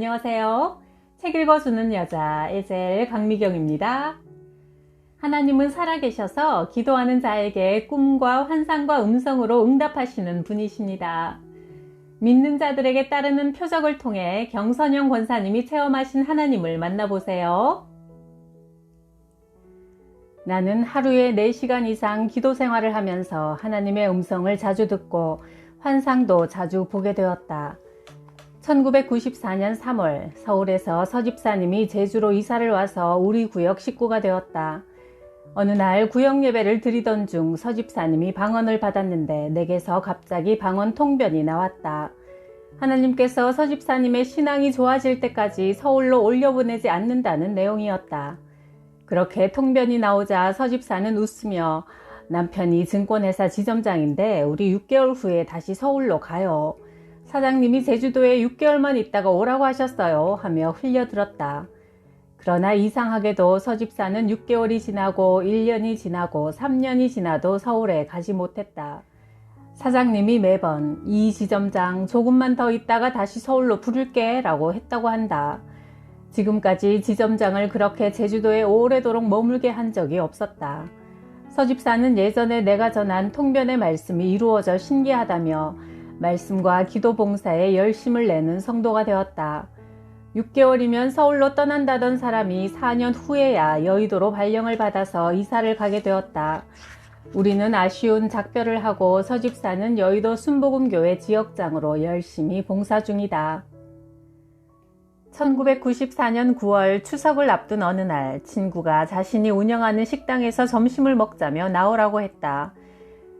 안녕하세요. 책 읽어주는 여자 에젤 강미경입니다. 하나님은 살아계셔서 기도하는 자에게 꿈과 환상과 음성으로 응답하시는 분이십니다. 믿는 자들에게 따르는 표적을 통해 경선영 권사님이 체험하신 하나님을 만나보세요. 나는 하루에 4시간 이상 기도 생활을 하면서 하나님의 음성을 자주 듣고 환상도 자주 보게 되었다. 1994년 3월 서울에서 서집사님이 제주로 이사를 와서 우리 구역 식구가 되었다. 어느 날 구역 예배를 드리던 중 서집사님이 방언을 받았는데 내게서 갑자기 방언 통변이 나왔다. 하나님께서 서집사님의 신앙이 좋아질 때까지 서울로 올려보내지 않는다는 내용이었다. 그렇게 통변이 나오자 서집사는 웃으며 남편이 증권회사 지점장인데 우리 6개월 후에 다시 서울로 가요. 사장님이 제주도에 6개월만 있다가 오라고 하셨어요 하며 흘려들었다. 그러나 이상하게도 서집사는 6개월이 지나고 1년이 지나고 3년이 지나도 서울에 가지 못했다. 사장님이 매번 이 지점장 조금만 더 있다가 다시 서울로 부를게 라고 했다고 한다. 지금까지 지점장을 그렇게 제주도에 오래도록 머물게 한 적이 없었다. 서집사는 예전에 내가 전한 통변의 말씀이 이루어져 신기하다며 말씀과 기도 봉사에 열심을 내는 성도가 되었다. 6개월이면 서울로 떠난다던 사람이 4년 후에야 여의도로 발령을 받아서 이사를 가게 되었다. 우리는 아쉬운 작별을 하고 서집사는 여의도 순복음교회 지역장으로 열심히 봉사 중이다. 1994년 9월 추석을 앞둔 어느 날 친구가 자신이 운영하는 식당에서 점심을 먹자며 나오라고 했다.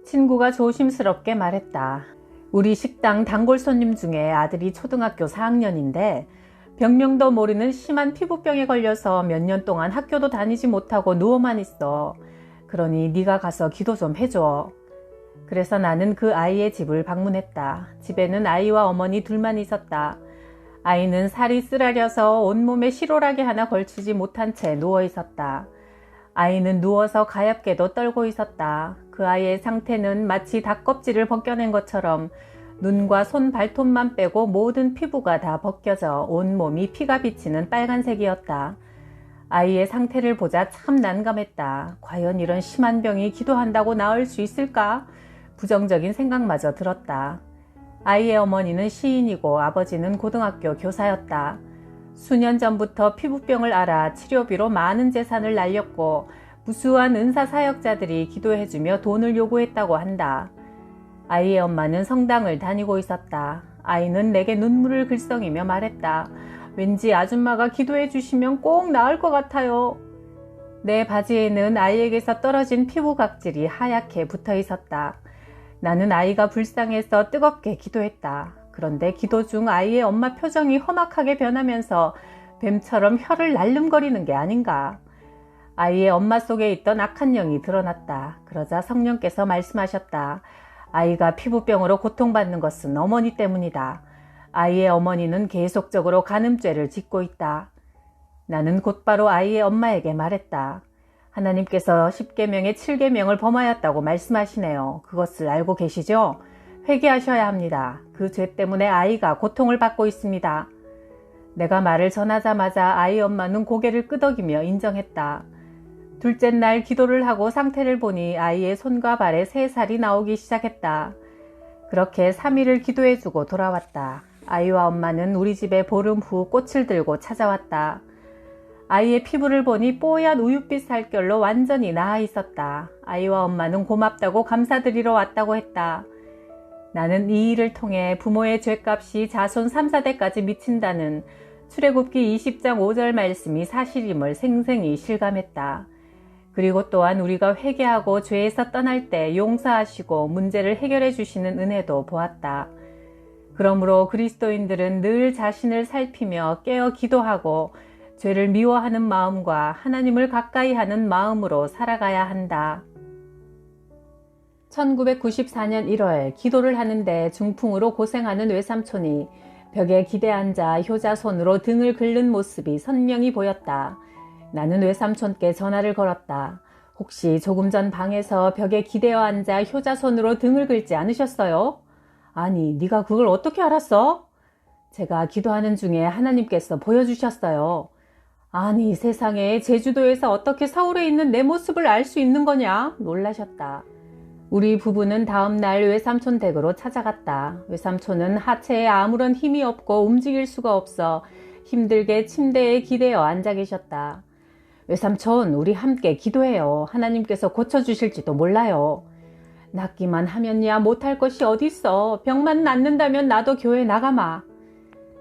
친구가 조심스럽게 말했다. 우리 식당 단골 손님 중에 아들이 초등학교 4학년인데 병명도 모르는 심한 피부병에 걸려서 몇 년 동안 학교도 다니지 못하고 누워만 있어. 그러니 네가 가서 기도 좀 해줘. 그래서 나는 그 아이의 집을 방문했다. 집에는 아이와 어머니 둘만 있었다. 아이는 살이 쓰라려서 온몸에 실오라기 하나 걸치지 못한 채 누워 있었다. 아이는 누워서 가엾게도 떨고 있었다. 그 아이의 상태는 마치 닭껍질을 벗겨낸 것처럼 눈과 손 발톱만 빼고 모든 피부가 다 벗겨져 온몸이 피가 비치는 빨간색이었다. 아이의 상태를 보자 참 난감했다. 과연 이런 심한 병이 기도한다고 나을 수 있을까? 부정적인 생각마저 들었다. 아이의 어머니는 시인이고 아버지는 고등학교 교사였다. 수년 전부터 피부병을 앓아 치료비로 많은 재산을 날렸고 무수한 은사사역자들이 기도해주며 돈을 요구했다고 한다. 아이의 엄마는 성당을 다니고 있었다. 아이는 내게 눈물을 글썽이며 말했다. 왠지 아줌마가 기도해 주시면 꼭 나을 것 같아요. 내 바지에는 아이에게서 떨어진 피부 각질이 하얗게 붙어 있었다. 나는 아이가 불쌍해서 뜨겁게 기도했다. 그런데 기도 중 아이의 엄마 표정이 험악하게 변하면서 뱀처럼 혀를 날름거리는 게 아닌가. 아이의 엄마 속에 있던 악한 영이 드러났다. 그러자 성령께서 말씀하셨다. 아이가 피부병으로 고통받는 것은 어머니 때문이다. 아이의 어머니는 계속적으로 간음죄를 짓고 있다. 나는 곧바로 아이의 엄마에게 말했다. 하나님께서 10계명의 7계명을 범하였다고 말씀하시네요. 그것을 알고 계시죠? 회개하셔야 합니다. 그 죄 때문에 아이가 고통을 받고 있습니다. 내가 말을 전하자마자 아이 엄마는 고개를 끄덕이며 인정했다. 둘째 날 기도를 하고 상태를 보니 아이의 손과 발에 새살이 나오기 시작했다. 그렇게 3일을 기도해주고 돌아왔다. 아이와 엄마는 우리 집에 보름 후 꽃을 들고 찾아왔다. 아이의 피부를 보니 뽀얀 우윳빛 살결로 완전히 나아 있었다. 아이와 엄마는 고맙다고 감사드리러 왔다고 했다. 나는 이 일을 통해 부모의 죄값이 자손 3, 4대까지 미친다는 출애굽기 20장 5절 말씀이 사실임을 생생히 실감했다. 그리고 또한 우리가 회개하고 죄에서 떠날 때 용서하시고 문제를 해결해 주시는 은혜도 보았다. 그러므로 그리스도인들은 늘 자신을 살피며 깨어 기도하고 죄를 미워하는 마음과 하나님을 가까이 하는 마음으로 살아가야 한다. 1994년 1월 기도를 하는데 중풍으로 고생하는 외삼촌이 벽에 기대 앉아 효자손으로 등을 긁는 모습이 선명히 보였다. 나는 외삼촌께 전화를 걸었다. 혹시 조금 전 방에서 벽에 기대어 앉아 효자손으로 등을 긁지 않으셨어요? 아니, 네가 그걸 어떻게 알았어? 제가 기도하는 중에 하나님께서 보여주셨어요. 아니, 세상에, 제주도에서 어떻게 서울에 있는 내 모습을 알 수 있는 거냐? 놀라셨다. 우리 부부는 다음 날 외삼촌 댁으로 찾아갔다. 외삼촌은 하체에 아무런 힘이 없고 움직일 수가 없어 힘들게 침대에 기대어 앉아 계셨다. 외삼촌, 우리 함께 기도해요. 하나님께서 고쳐주실지도 몰라요. 낫기만 하면야 못할 것이 어딨어. 병만 낫는다면 나도 교회 나가마.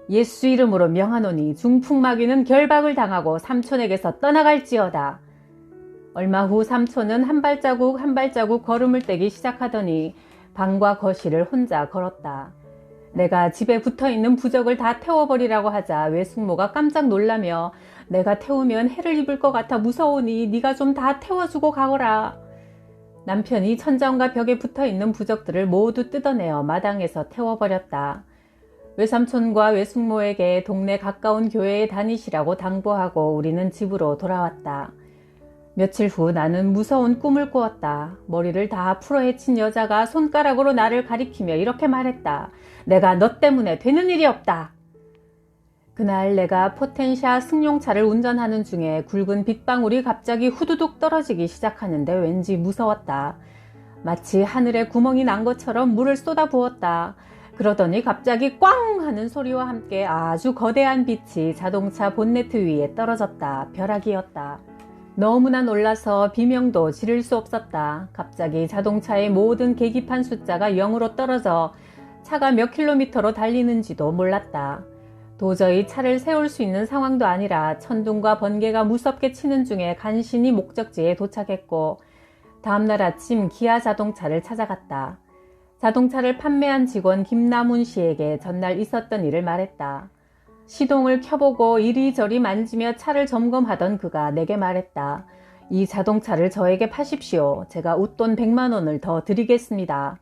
예수 이름으로 명하노니 중풍마귀는 결박을 당하고 삼촌에게서 떠나갈지어다. 얼마 후 삼촌은 한 발자국 한 발자국 걸음을 떼기 시작하더니 방과 거실을 혼자 걸었다. 내가 집에 붙어있는 부적을 다 태워버리라고 하자 외숙모가 깜짝 놀라며 내가 태우면 해를 입을 것 같아 무서우니 네가 좀 다 태워주고 가거라. 남편이 천장과 벽에 붙어있는 부적들을 모두 뜯어내어 마당에서 태워버렸다. 외삼촌과 외숙모에게 동네 가까운 교회에 다니시라고 당부하고 우리는 집으로 돌아왔다. 며칠 후 나는 무서운 꿈을 꾸었다. 머리를 다 풀어헤친 여자가 손가락으로 나를 가리키며 이렇게 말했다. 내가 너 때문에 되는 일이 없다. 그날 내가 포텐샤 승용차를 운전하는 중에 굵은 빗방울이 갑자기 후두둑 떨어지기 시작하는데 왠지 무서웠다. 마치 하늘에 구멍이 난 것처럼 물을 쏟아부었다. 그러더니 갑자기 꽝 하는 소리와 함께 아주 거대한 빛이 자동차 본네트 위에 떨어졌다. 벼락이었다. 너무나 놀라서 비명도 지를 수 없었다. 갑자기 자동차의 모든 계기판 숫자가 0으로 떨어져 차가 몇 킬로미터로 달리는지도 몰랐다. 도저히 차를 세울 수 있는 상황도 아니라 천둥과 번개가 무섭게 치는 중에 간신히 목적지에 도착했고 다음날 아침 기아 자동차를 찾아갔다. 자동차를 판매한 직원 김남훈 씨에게 전날 있었던 일을 말했다. 시동을 켜보고 이리저리 만지며 차를 점검하던 그가 내게 말했다. 이 자동차를 저에게 파십시오. 제가 웃돈 100만 원을 더 드리겠습니다.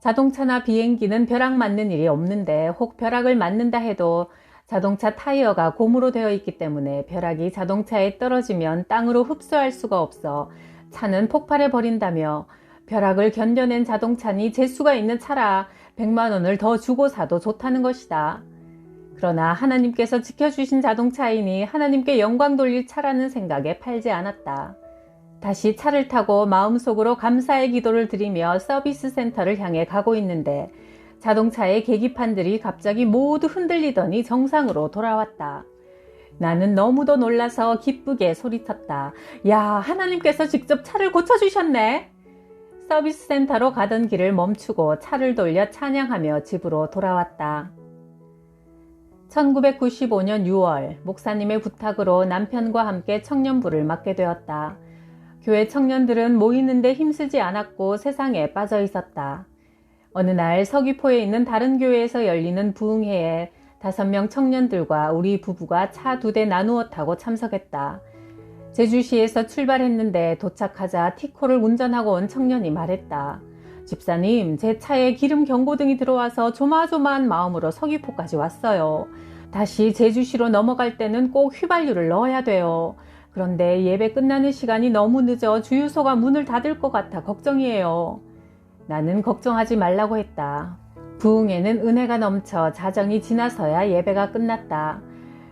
자동차나 비행기는 벼락 맞는 일이 없는데 혹 벼락을 맞는다 해도 자동차 타이어가 고무로 되어 있기 때문에 벼락이 자동차에 떨어지면 땅으로 흡수할 수가 없어 차는 폭발해 버린다며 벼락을 견뎌낸 자동차니 재수가 있는 차라 100만 원을 더 주고 사도 좋다는 것이다. 그러나 하나님께서 지켜주신 자동차이니 하나님께 영광 돌릴 차라는 생각에 팔지 않았다. 다시 차를 타고 마음속으로 감사의 기도를 드리며 서비스 센터를 향해 가고 있는데 자동차의 계기판들이 갑자기 모두 흔들리더니 정상으로 돌아왔다. 나는 너무도 놀라서 기쁘게 소리쳤다. 야, 하나님께서 직접 차를 고쳐주셨네. 서비스 센터로 가던 길을 멈추고 차를 돌려 찬양하며 집으로 돌아왔다. 1995년 6월 목사님의 부탁으로 남편과 함께 청년부를 맡게 되었다. 교회 청년들은 모이는데 힘쓰지 않았고 세상에 빠져 있었다. 어느 날 서귀포에 있는 다른 교회에서 열리는 부흥회에 5명 청년들과 우리 부부가 차 2대 나누어 타고 참석했다. 제주시에서 출발했는데 도착하자 티코를 운전하고 온 청년이 말했다. 집사님, 제 차에 기름 경고등이 들어와서 조마조마한 마음으로 서귀포까지 왔어요. 다시 제주시로 넘어갈 때는 꼭 휘발유를 넣어야 돼요. 그런데 예배 끝나는 시간이 너무 늦어 주유소가 문을 닫을 것 같아 걱정이에요. 나는 걱정하지 말라고 했다. 부흥에는 은혜가 넘쳐 자정이 지나서야 예배가 끝났다.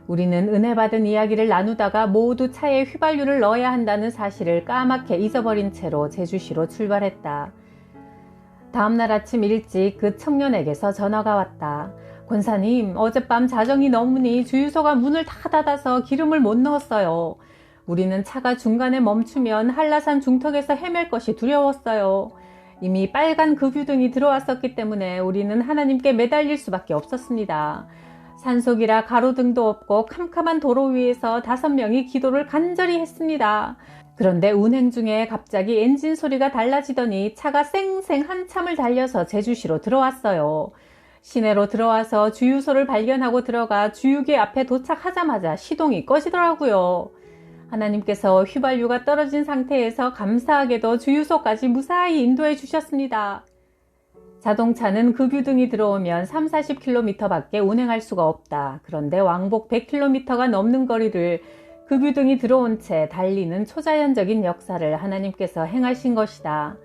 우리는 은혜 받은 이야기를 나누다가 모두 차에 휘발유를 넣어야 한다는 사실을 까맣게 잊어버린 채로 제주시로 출발했다. 다음날 아침 일찍 그 청년에게서 전화가 왔다. 권사님, 어젯밤 자정이 넘으니 주유소가 문을 다 닫아서 기름을 못 넣었어요. 우리는 차가 중간에 멈추면 한라산 중턱에서 헤맬 것이 두려웠어요. 이미 빨간 급유등이 들어왔었기 때문에 우리는 하나님께 매달릴 수밖에 없었습니다. 산속이라 가로등도 없고 캄캄한 도로 위에서 5명이 기도를 간절히 했습니다. 그런데 운행 중에 갑자기 엔진 소리가 달라지더니 차가 쌩쌩 한참을 달려서 제주시로 들어왔어요. 시내로 들어와서 주유소를 발견하고 들어가 주유기 앞에 도착하자마자 시동이 꺼지더라고요. 하나님께서 휘발유가 떨어진 상태에서 감사하게도 주유소까지 무사히 인도해 주셨습니다. 자동차는 급유등이 들어오면 30-40km 밖에 운행할 수가 없다. 그런데 왕복 100km가 넘는 거리를 급유등이 들어온 채 달리는 초자연적인 역사를 하나님께서 행하신 것이다.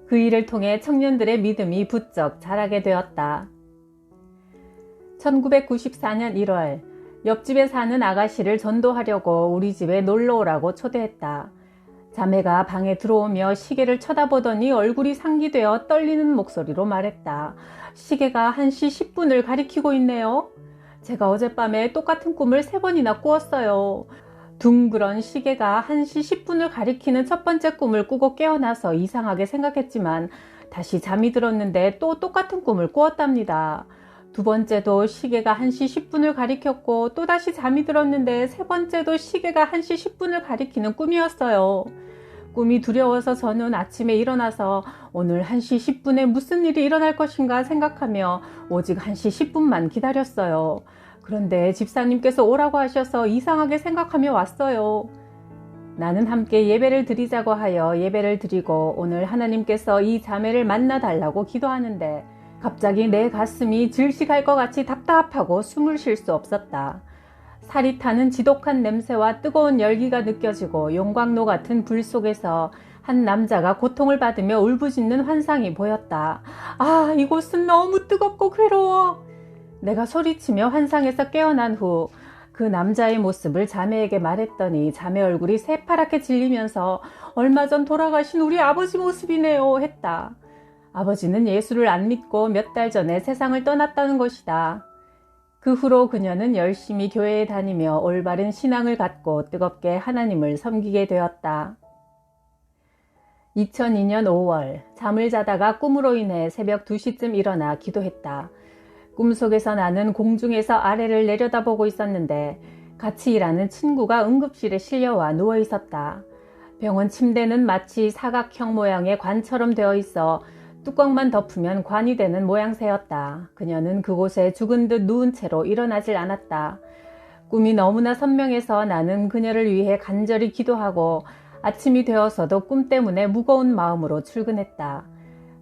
그 일을 통해 청년들의 믿음이 부쩍 자라게 되었다. 1994년 1월 옆집에 사는 아가씨를 전도하려고 우리 집에 놀러오라고 초대했다. 자매가 방에 들어오며 시계를 쳐다보더니 얼굴이 상기되어 떨리는 목소리로 말했다. 시계가 1시 10분을 가리키고 있네요. 제가 어젯밤에 똑같은 꿈을 3번이나 꾸었어요. 둥그런 시계가 1시 10분을 가리키는 첫 번째 꿈을 꾸고 깨어나서 이상하게 생각했지만 다시 잠이 들었는데 또 똑같은 꿈을 꾸었답니다. 두 번째도 시계가 1시 10분을 가리켰고 또다시 잠이 들었는데 세 번째도 시계가 1시 10분을 가리키는 꿈이었어요. 꿈이 두려워서 저는 아침에 일어나서 오늘 1시 10분에 무슨 일이 일어날 것인가 생각하며 오직 1시 10분만 기다렸어요. 그런데 집사님께서 오라고 하셔서 이상하게 생각하며 왔어요. 나는 함께 예배를 드리자고 하여 예배를 드리고 오늘 하나님께서 이 자매를 만나달라고 기도하는데 갑자기 내 가슴이 질식할 것 같이 답답하고 숨을 쉴 수 없었다. 살이 타는 지독한 냄새와 뜨거운 열기가 느껴지고 용광로 같은 불 속에서 한 남자가 고통을 받으며 울부짖는 환상이 보였다. 아, 이곳은 너무 뜨겁고 괴로워. 내가 소리치며 환상에서 깨어난 후 그 남자의 모습을 자매에게 말했더니 자매 얼굴이 새파랗게 질리면서 얼마 전 돌아가신 우리 아버지 모습이네요 했다. 아버지는 예수를 안 믿고 몇 달 전에 세상을 떠났다는 것이다. 그 후로 그녀는 열심히 교회에 다니며 올바른 신앙을 갖고 뜨겁게 하나님을 섬기게 되었다. 2002년 5월 잠을 자다가 꿈으로 인해 새벽 2시쯤 일어나 기도했다. 꿈속에서 나는 공중에서 아래를 내려다보고 있었는데 같이 일하는 친구가 응급실에 실려와 누워 있었다. 병원 침대는 마치 사각형 모양의 관처럼 되어 있어 뚜껑만 덮으면 관이 되는 모양새였다. 그녀는 그곳에 죽은 듯 누운 채로 일어나질 않았다. 꿈이 너무나 선명해서 나는 그녀를 위해 간절히 기도하고 아침이 되어서도 꿈 때문에 무거운 마음으로 출근했다.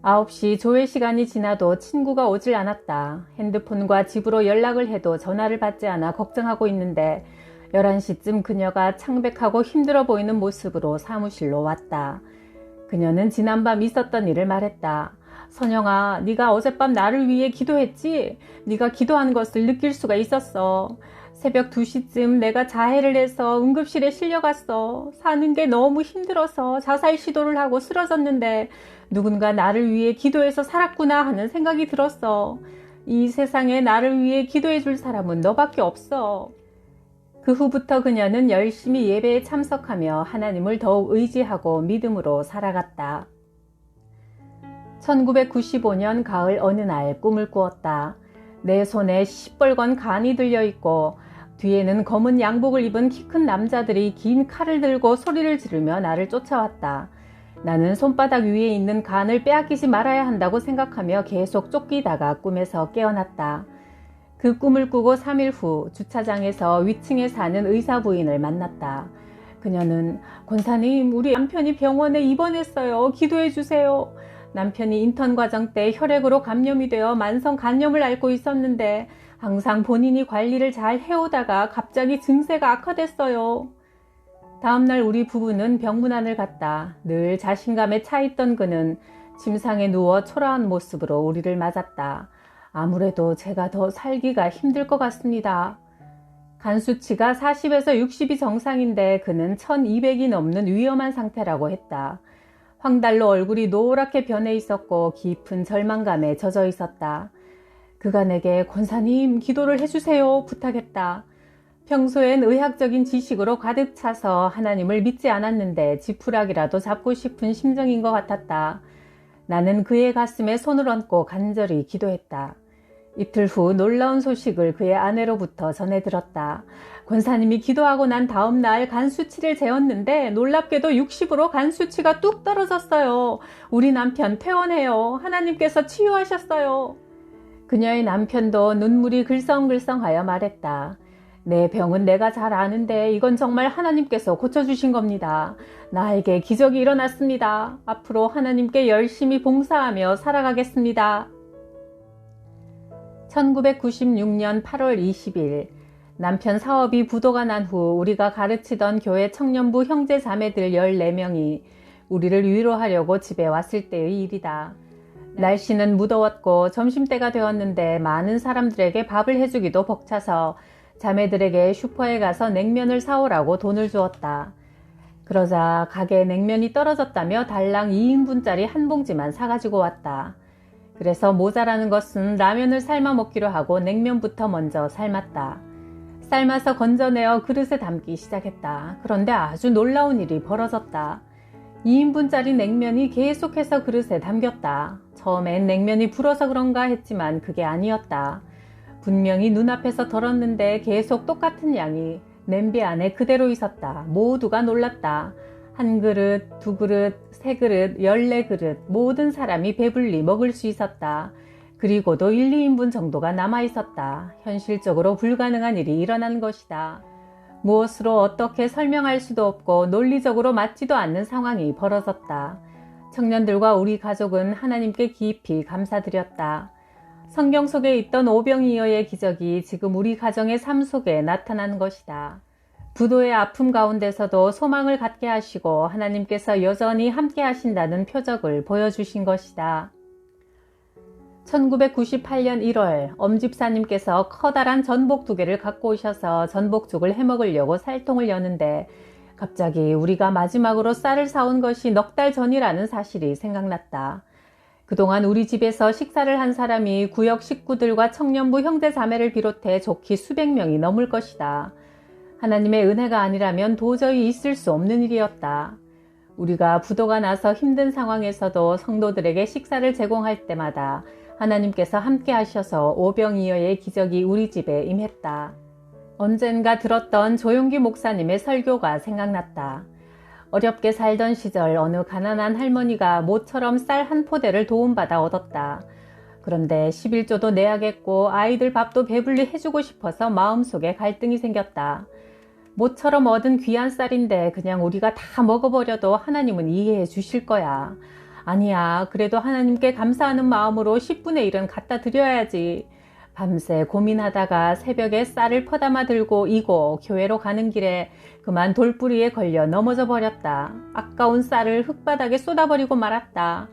9시 조회 시간이 지나도 친구가 오질 않았다. 핸드폰과 집으로 연락을 해도 전화를 받지 않아 걱정하고 있는데 11시쯤 그녀가 창백하고 힘들어 보이는 모습으로 사무실로 왔다. 그녀는 지난밤 있었던 일을 말했다. 선영아, 네가 어젯밤 나를 위해 기도했지? 네가 기도한 것을 느낄 수가 있었어. 새벽 2시쯤 내가 자해를 해서 응급실에 실려갔어. 사는 게 너무 힘들어서 자살 시도를 하고 쓰러졌는데 누군가 나를 위해 기도해서 살았구나 하는 생각이 들었어. 이 세상에 나를 위해 기도해 줄 사람은 너밖에 없어. 그 후부터 그녀는 열심히 예배에 참석하며 하나님을 더욱 의지하고 믿음으로 살아갔다. 1995년 가을 어느 날 꿈을 꾸었다. 내 손에 시뻘건 간이 들려있고 뒤에는 검은 양복을 입은 키 큰 남자들이 긴 칼을 들고 소리를 지르며 나를 쫓아왔다. 나는 손바닥 위에 있는 간을 빼앗기지 말아야 한다고 생각하며 계속 쫓기다가 꿈에서 깨어났다. 그 꿈을 꾸고 3일 후 주차장에서 위층에 사는 의사 부인을 만났다. 그녀는 권사님, 우리 남편이 병원에 입원했어요. 기도해 주세요. 남편이 인턴 과정 때 혈액으로 감염이 되어 만성 간염을 앓고 있었는데 항상 본인이 관리를 잘 해오다가 갑자기 증세가 악화됐어요. 다음날 우리 부부는 병문안을 갔다. 늘 자신감에 차있던 그는 침상에 누워 초라한 모습으로 우리를 맞았다. 아무래도 제가 더 살기가 힘들 것 같습니다. 간 수치가 40에서 60이 정상인데 그는 1200이 넘는 위험한 상태라고 했다. 황달로 얼굴이 노랗게 변해 있었고 깊은 절망감에 젖어 있었다. 그가 내게 권사님 기도를 해주세요 부탁했다. 평소엔 의학적인 지식으로 가득 차서 하나님을 믿지 않았는데 지푸라기라도 잡고 싶은 심정인 것 같았다. 나는 그의 가슴에 손을 얹고 간절히 기도했다. 이틀 후 놀라운 소식을 그의 아내로부터 전해 들었다. 권사님이 기도하고 난 다음 날 간 수치를 재었는데 놀랍게도 60으로 간 수치가 뚝 떨어졌어요. 우리 남편 퇴원해요. 하나님께서 치유하셨어요. 그녀의 남편도 눈물이 글썽글썽하여 말했다. 내 병은 내가 잘 아는데 이건 정말 하나님께서 고쳐주신 겁니다. 나에게 기적이 일어났습니다. 앞으로 하나님께 열심히 봉사하며 살아가겠습니다. 1996년 8월 20일 남편 사업이 부도가 난 후 우리가 가르치던 교회 청년부 형제 자매들 14명이 우리를 위로하려고 집에 왔을 때의 일이다. 날씨는 무더웠고 점심때가 되었는데 많은 사람들에게 밥을 해주기도 벅차서 자매들에게 슈퍼에 가서 냉면을 사오라고 돈을 주었다. 그러자 가게에 냉면이 떨어졌다며 달랑 2인분짜리 한 봉지만 사가지고 왔다. 그래서 모자라는 것은 라면을 삶아 먹기로 하고 냉면부터 먼저 삶았다. 삶아서 건져내어 그릇에 담기 시작했다. 그런데 아주 놀라운 일이 벌어졌다. 2인분짜리 냉면이 계속해서 그릇에 담겼다. 처음엔 냉면이 불어서 그런가 했지만 그게 아니었다. 분명히 눈앞에서 덜었는데 계속 똑같은 양이 냄비 안에 그대로 있었다. 모두가 놀랐다. 한 그릇, 두 그릇, 세 그릇, 14그릇 모든 사람이 배불리 먹을 수 있었다. 그리고도 1, 2인분 정도가 남아있었다. 현실적으로 불가능한 일이 일어난 것이다. 무엇으로 어떻게 설명할 수도 없고 논리적으로 맞지도 않는 상황이 벌어졌다. 청년들과 우리 가족은 하나님께 깊이 감사드렸다. 성경 속에 있던 오병이어의 기적이 지금 우리 가정의 삶 속에 나타난 것이다. 부도의 아픔 가운데서도 소망을 갖게 하시고 하나님께서 여전히 함께 하신다는 표적을 보여주신 것이다. 1998년 1월 엄집사님께서 커다란 전복 2개를 갖고 오셔서 전복죽을 해먹으려고 쌀통을 여는데 갑자기 우리가 마지막으로 쌀을 사온 것이 넉 달 전이라는 사실이 생각났다. 그동안 우리 집에서 식사를 한 사람이 구역 식구들과 청년부 형제자매를 비롯해 좋기 수백 명이 넘을 것이다. 하나님의 은혜가 아니라면 도저히 있을 수 없는 일이었다. 우리가 부도가 나서 힘든 상황에서도 성도들에게 식사를 제공할 때마다 하나님께서 함께 하셔서 오병이어의 기적이 우리 집에 임했다. 언젠가 들었던 조용기 목사님의 설교가 생각났다. 어렵게 살던 시절 어느 가난한 할머니가 모처럼 쌀 한 포대를 도움받아 얻었다. 그런데 11조도 내야겠고 아이들 밥도 배불리 해주고 싶어서 마음속에 갈등이 생겼다. 모처럼 얻은 귀한 쌀인데 그냥 우리가 다 먹어버려도 하나님은 이해해 주실 거야. 아니야, 그래도 하나님께 감사하는 마음으로 10분의 1은 갖다 드려야지. 밤새 고민하다가 새벽에 쌀을 퍼담아 들고 이고 교회로 가는 길에 그만 돌부리에 걸려 넘어져 버렸다. 아까운 쌀을 흙바닥에 쏟아버리고 말았다.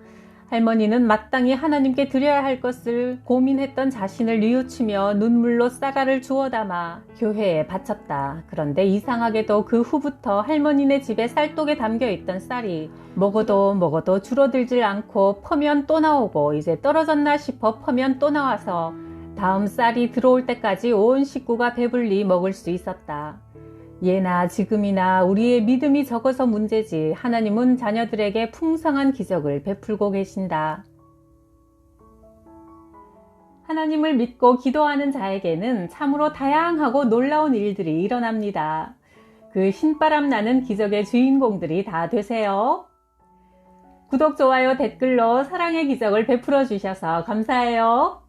할머니는 마땅히 하나님께 드려야 할 것을 고민했던 자신을 뉘우치며 눈물로 쌀알을 주워 담아 교회에 바쳤다. 그런데 이상하게도 그 후부터 할머니네 집에 쌀독에 담겨있던 쌀이 먹어도 줄어들질 않고 퍼면 또 나오고 이제 떨어졌나 싶어 퍼면 또 나와서 다음 쌀이 들어올 때까지 온 식구가 배불리 먹을 수 있었다. 예나 지금이나 우리의 믿음이 적어서 문제지 하나님은 자녀들에게 풍성한 기적을 베풀고 계신다. 하나님을 믿고 기도하는 자에게는 참으로 다양하고 놀라운 일들이 일어납니다. 그 신바람 나는 기적의 주인공들이 다 되세요. 구독, 좋아요, 댓글로 사랑의 기적을 베풀어 주셔서 감사해요.